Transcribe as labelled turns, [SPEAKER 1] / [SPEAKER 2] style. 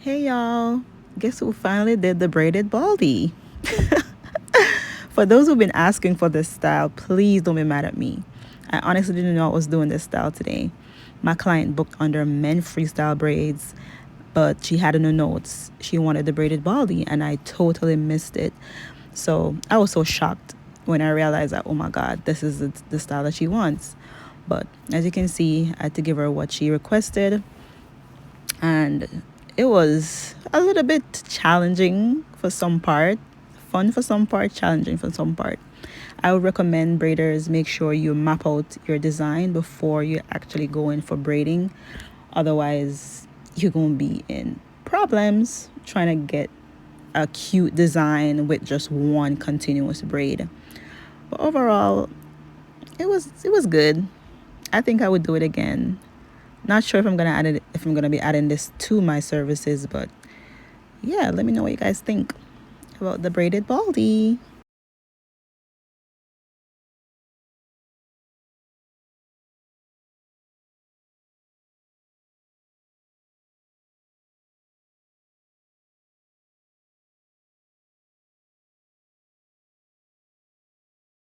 [SPEAKER 1] Hey y'all, guess who finally did the braided baldy? For those who've been asking for this style, please don't be mad at me. I honestly didn't know I was doing this style today. My client booked under men freestyle braids, but she had in her notes she wanted the braided baldy, and I totally missed it. So I was so shocked when I realized that, oh my God, this is the style that she wants. But as you can see, I had to give her what she requested, and it was a little bit challenging for some part, fun for some part, challenging for some part. I would recommend braiders make sure you map out your design before you actually go in for braiding. Otherwise, you're going to be in problems trying to get a cute design with just one continuous braid. But overall, it was good. I think I would do it again. Not sure if I'm gonna be adding this to my services, but yeah, let me know what you guys think about the braided baldy.